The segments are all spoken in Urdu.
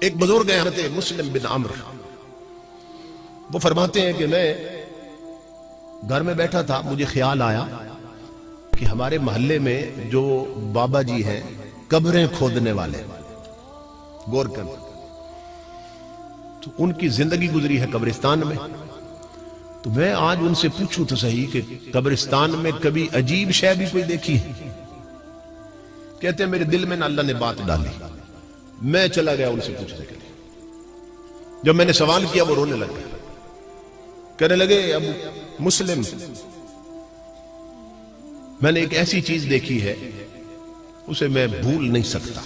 ایک بزرگ ہیں حضرت مسلم بن عمر، وہ فرماتے ہیں کہ میں گھر میں بیٹھا تھا، مجھے خیال آیا کہ ہمارے محلے میں جو بابا جی ہیں قبریں کھودنے والے گورکن، تو ان کی زندگی گزری ہے قبرستان میں، تو میں آج ان سے پوچھوں تو صحیح کہ قبرستان میں کبھی عجیب شے بھی کوئی دیکھی ہے؟ کہتے ہیں میرے دل میں نہ اللہ نے بات ڈالی، میں چلا گیا ان سے پوچھنے کے لیے۔ جب میں نے سوال کیا وہ رونے لگے، کہنے لگے ابو مسلم، میں نے ایک ایسی چیز دیکھی ہے اسے میں بھول نہیں سکتا،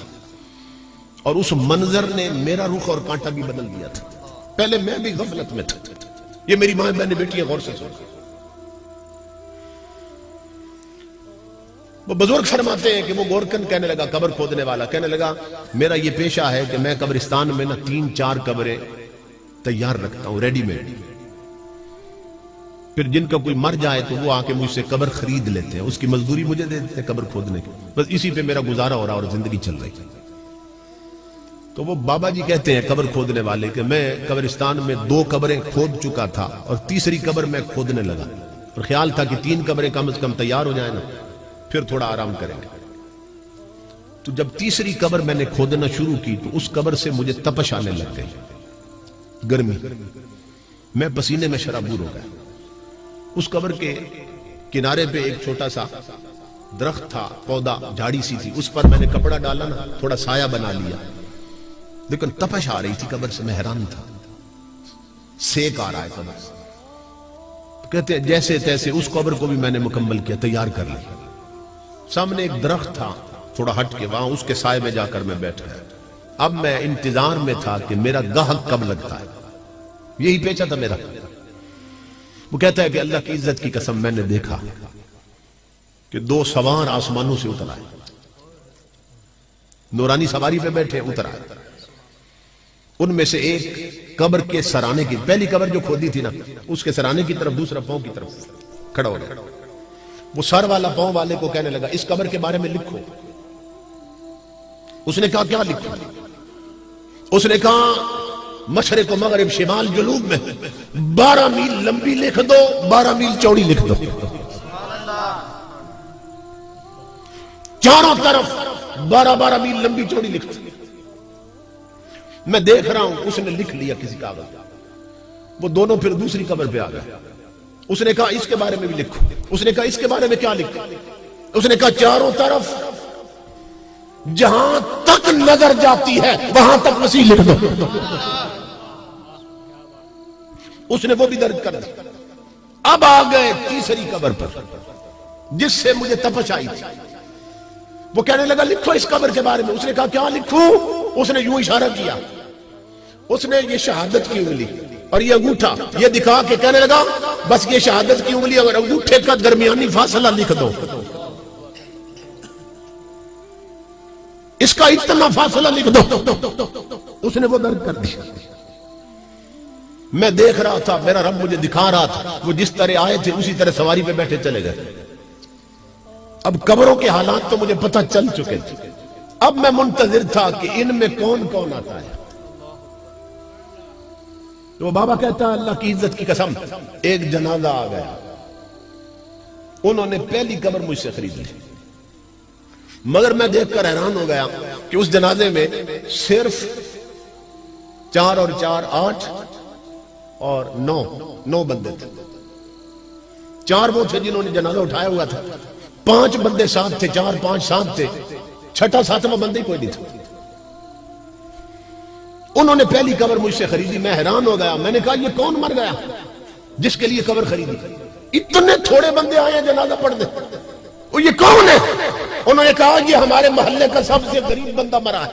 اور اس منظر نے میرا رخ اور کانٹا بھی بدل دیا تھا۔ پہلے میں بھی غفلت میں تھا، یہ میری ماں بہنیں بیٹیاں غور سے سنیں۔ وہ بزرگ فرماتے ہیں کہ وہ گورکن کہنے لگا، قبر کھودنے والا کہنے لگا میرا یہ پیشہ ہے کہ میں قبرستان میں 3-4 قبریں تیار رکھتا ہوں ریڈی میڈ، پھر جن کا کوئی مر جائے تو وہ آ کے مجھ سے قبر خرید لیتے ہیں، اس کی مزدوری مجھے دے دیتے ہیں قبر کھودنے کی، بس اسی پہ میرا گزارا ہو رہا اور زندگی چل رہی۔ تو وہ بابا جی کہتے ہیں قبر کھودنے والے کہ میں قبرستان میں 2 قبریں کھود چکا تھا اور تیسری قبر میں کھودنے لگا، اور خیال تھا کہ 3 قبریں کم از کم تیار ہو جائیں نا، پھر تھوڑا آرام کریں گے۔ تو جب تیسری قبر میں نے کھودنا شروع کی تو اس قبر سے مجھے تپش آنے لگ گئی، گرمی، میں پسینے میں شرابور ہو گیا۔ اس قبر کے کنارے پہ ایک چھوٹا سا درخت تھا، پودا، جھاڑی سی تھی، اس پر میں نے کپڑا ڈالا نا، تھوڑا سایہ بنا لیا، لیکن تپش آ رہی تھی قبر سے، میں حیران تھا، سیک آ رہا ہے قبر سے۔ کہتے ہیں جیسے تیسے اس قبر کو بھی میں نے مکمل کیا، تیار کر لیا۔ سامنے ایک درخت تھا تھوڑا ہٹ کے، وہاں اس کے سائے میں جا کر میں بیٹھ گیا۔ اب میں انتظار میں تھا کہ میرا گاہک کب لگتا ہے، یہی پیچا تھا میرا۔ وہ کہتا ہے کہ اللہ کی عزت کی قسم میں نے دیکھا کہ 2 سوار آسمانوں سے اتر آئے، نورانی سواری پہ بیٹھے اتر آئے۔ ان میں سے ایک قبر کے سرانے کی، پہلی قبر جو کھودی تھی نا، اس کے سرانے کی طرف، دوسرا پاؤں کی طرف کھڑا ہو گیا۔ وہ سر والا پاؤں والے کو کہنے لگا اس قبر کے بارے میں لکھو۔ اس نے کہا کیا لکھو؟ اس نے کہا مشرق و مغرب شمال جنوب میں 12 میل لمبی لکھ دو، 12 میل چوڑی لکھ دو، چاروں طرف 12 میل لمبی چوڑی لکھ دو۔ میں دیکھ رہا ہوں اس نے لکھ لیا کسی کاغذ، وہ دونوں پھر دوسری قبر پہ آ گئے۔ اس نے کہا اس کے بارے میں بھی لکھو۔ اس نے کہا اس کے بارے میں کیا لکھو؟ اس نے کہا چاروں طرف جہاں تک نظر جاتی ہے وہاں تک مسیح لکھ دو۔ اس نے وہ بھی درج کر دیا۔ اب آ گئے تیسری قبر پر جس سے مجھے تپش آئی تھی۔ وہ کہنے لگا لکھو اس قبر کے بارے میں۔ اس نے کہا کیا لکھوں؟ اس نے یوں اشارہ کیا، اس نے یہ شہادت کی انگلی اور یہ انگوٹھا یہ دکھا کے کہنے لگا بس یہ شہادت کی انگلی اور انگوٹھے کا درمیانی فاصلہ لکھ دو، اس کا اتنا فاصلہ لکھ دو۔ اس نے وہ درج کر دیا۔ میں دیکھ رہا تھا، میرا رب مجھے دکھا رہا تھا، وہ جس طرح آئے تھے اسی طرح سواری پہ بیٹھے چلے گئے۔ اب قبروں کے حالات تو مجھے پتہ چل چکے تھے، اب میں منتظر تھا کہ ان میں کون کون آتا ہے۔ تو وہ بابا کہتا ہے اللہ کی عزت کی قسم ایک جنازہ آ گیا، انہوں نے پہلی قبر مجھ سے خرید لی، مگر میں دیکھ کر حیران ہو گیا کہ اس جنازے میں صرف 4 اور 4 8 اور 9 بندے تھے۔ 4 وہ تھے جنہوں نے جنازہ اٹھایا ہوا تھا، 5 بندے ساتھ تھے، 4 5 ساتھ تھے، 6واں 7واں بندے کوئی نہیں تھا۔ انہوں نے پہلی قبر مجھ سے خریدی، میں حیران ہو گیا۔ میں نے کہا یہ کون مر گیا جس کے لیے قبر خریدی؟ اتنے تھوڑے بندے آئے ہیں جنازہ پڑھ دے، یہ کون ہے؟ انہوں نے کہا یہ ہمارے محلے کا سب سے غریب بندہ مرا ہے۔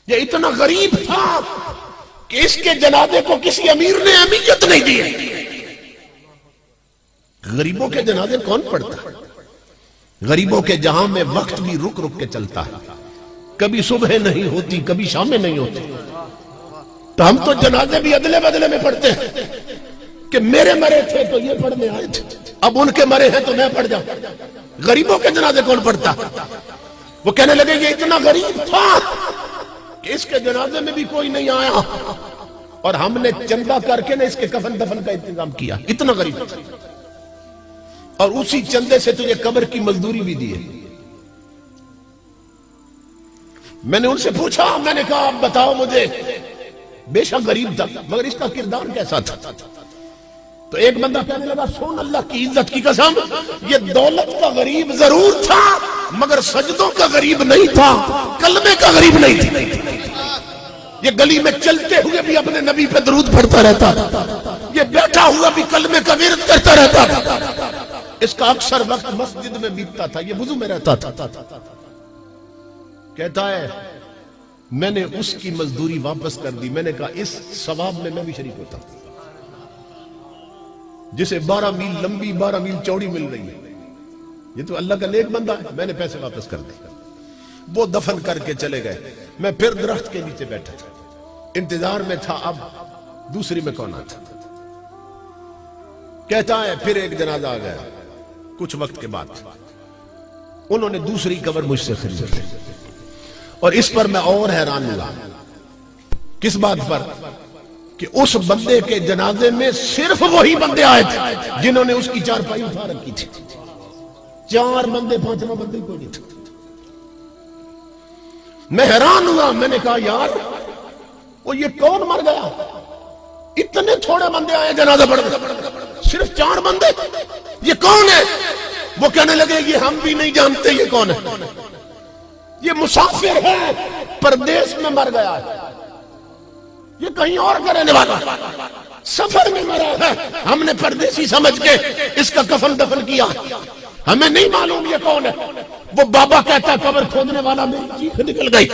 یہ اتنا غریب تھا کہ اس کے جنازے کو کسی امیر نے اہمیت نہیں دی۔ غریبوں کے جنازے کون پڑھتا ہے؟ غریبوں کے جہاں میں وقت بھی رک رک کے چلتا ہے، کبھی صبح نہیں ہوتی، کبھی شامیں نہیں ہوتی، تو ہم تو جنازے بھی ادلے بدلے میں پڑھتے ہیں کہ میرے مرے تھے تو یہ پڑھنے آئے تھے، اب ان کے مرے ہیں تو میں پڑھ جاؤں۔ غریبوں کے جنازے کون پڑھتا؟ وہ کہنے لگے یہ اتنا غریب تھا اس کے جنازے میں بھی کوئی نہیں آیا اور ہم نے چندہ کر کے اس کے کفن دفن کا انتظام کیا. اتنا غریب اور اسی چندے سے تجھے قبر کی مزدوری بھی دی ہے. میں نے ان سے پوچھا, میں نے کہا آپ بتاؤ مجھے, بے شک غریب تھا مگر اس کا کردار کیسا تھا؟ تو ایک بندہ کہنے لگا سون اللہ کی عزت کی قسم, یہ دولت کا غریب ضرور تھا مگر سجدوں کا غریب نہیں تھا, کلمے کا غریب نہیں تھا. یہ گلی میں چلتے ہوئے بھی اپنے نبی پہ درود پڑھتا رہتا, یہ بیٹھا ہوا بھی کلمے کا ورد کرتا رہتا. اس کا اکثر وقت مسجد میں بیتتا تھا, یہ وضو میں رہتا تھا. کہتا ہے میں نے اس کی مزدوری واپس کر دی. میں نے کہا اس ثواب میں بھی شریک ہوتا ہوں جسے 12 میل لمبی 12 میل چوڑی مل رہی ہے. یہ تو اللہ کا نیک بندہ ہے. میں نے پیسے واپس کر دی. وہ دفن کر کے چلے گئے. میں پھر درخت کے نیچے بیٹھا تھا, انتظار میں تھا اب دوسری میں کون آتا. کہتا ہے پھر ایک جنازہ آ گیا. کچھ وقت کے بعد انہوں نے دوسری قبر مجھ سے خرید لی اور اس پر میں اور حیران ہوا. کس بات پر؟ کہ اس بندے کے جنازے میں صرف وہی بندے آئے تھے جنہوں نے اس کی چارپائی اٹھا رکھی تھی. 4 بندے 5واں بندے کوئی نہیں تھا. میں حیران ہوا. میں نے کہا یار وہ یہ کون مر گیا؟ اتنے تھوڑے بندے آئے جنازہ پڑھ گئے, صرف 4 بندے. یہ کون ہے؟ وہ کہنے لگے یہ ہم بھی نہیں جانتے یہ کون ہے. یہ مسافر ہے, پردیس میں مر گیا ہے, یہ کہیں اور کا رہنے والا, سفر میں مرا ہے. ہم نے پردیسی سمجھ کے اس کا کفن دفن کیا, ہمیں نہیں معلوم یہ کون ہے. وہ بابا کہتا ہے قبر کھودنے والا میری چیخ نکل گئی.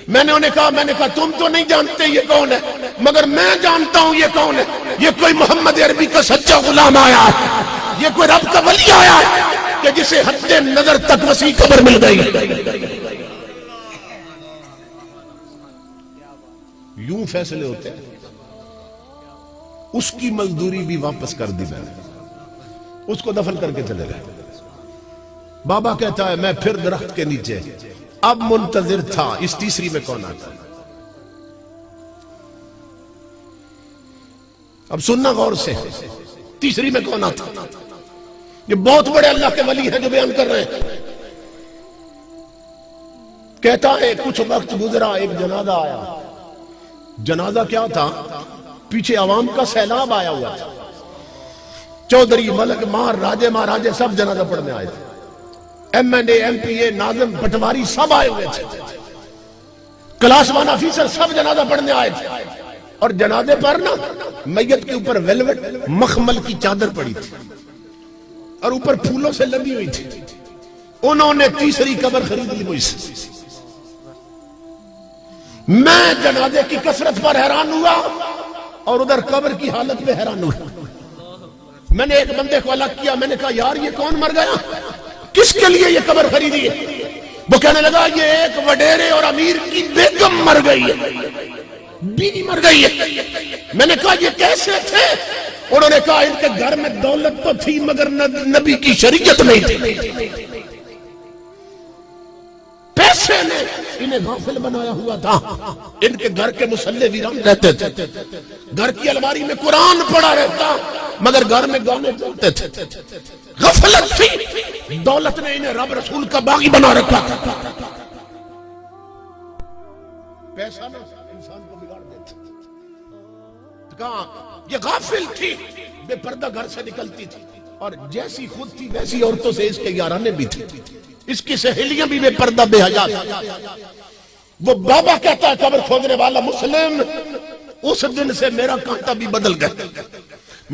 میں نے انہیں کہا تم تو نہیں جانتے یہ کون ہے مگر میں جانتا ہوں یہ کون ہے. یہ کوئی محمد عربی کا سچا غلام آیا ہے, یہ کوئی رب کا ولی آیا ہے کہ جسے حد نظر تک وسیع قبر مل گئی. یوں فیصلے ہوتے ہیں. اس کی مزدوری بھی واپس کر دی میں نے, اس کو دفن کر کے چلے گئے. بابا کہتا ہے میں پھر درخت کے نیچے اب منتظر تھا اس تیسری میں کون آتا. اب سننا غور سے, تیسری میں کون آتا. یہ بہت بڑے اللہ کے ولی ہیں جو بیان کر رہے ہیں. کہتا ہے کچھ وقت گزرا, ایک جنازہ آیا. جنازہ کیا تھا؟ پیچھے عوام کا سیلاب آیا ہوا تھا. چودھری, ملک مار, راجے مہاراجے سب جنازہ پڑھنے آئے تھے. ایم این اے, ایم پی اے, ناظم, پٹواری سب آئے ہوئے تھے. کلاس 1 آفیسر سب جنازہ پڑھنے آئے تھے. اور جنازے پر نا میت کے اوپر ویلوٹ مخمل کی چادر پڑی تھی اور اوپر پھولوں سے لگی ہوئی تھی. انہوں نے تیسری قبر خرید لی مجھ سے. میں جنازے کی کثرت پر حیران ہوا اور ادھر قبر کی حالت میں حیران ہوا. میں نے ایک بندے کو الگ کیا. میں نے کہا یار یہ کون مر گیا, کس کے لیے یہ قبر خریدی ہے؟ وہ کہنے لگا یہ ایک وڈیرے اور امیر کی بیگم مر گئی ہے, بیوی مر گئی ہے. میں نے کہا یہ کیسے تھے؟ انہوں نے کہا ان کے گھر میں دولت تو تھی مگر نبی کی شریعت نہیں تھی. پیسے نے انہیں غافل بنایا ہوا تھا. ان کے گھر کے مصلے ویران رہتے تھے, گھر کی الماری میں قرآن پڑا رہتا مگر گھر میں گانے چلتے تھے. غفلت تھی, دولت نے انہیں رب رسول کا باغی بنا رکھا تھا. پیسہ نہ انسان کو بگاڑ دیتا. کہاں یہ غافل تھی, بے پردہ گھر سے نکلتی تھی اور جیسی خود تھی ویسی عورتوں سے اس کے یارانے بھی تھی. اس کی سہیلیاں بھی بے پردہ بے حیا. وہ بابا کہتا ہے قبر کھودنے والا مسلم, اس دن سے میرا کانٹا بھی بدل گیا,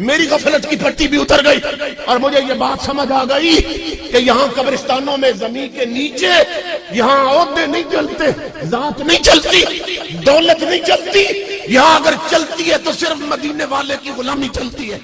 میری غفلت کی پٹی بھی اتر گئی اور مجھے یہ بات سمجھ آ گئی کہ یہاں قبرستانوں میں زمین کے نیچے یہاں عہدے نہیں چلتے, ذات نہیں چلتی, دولت نہیں چلتی. یہاں اگر چلتی ہے تو صرف مدینے والے کی غلامی چلتی ہے.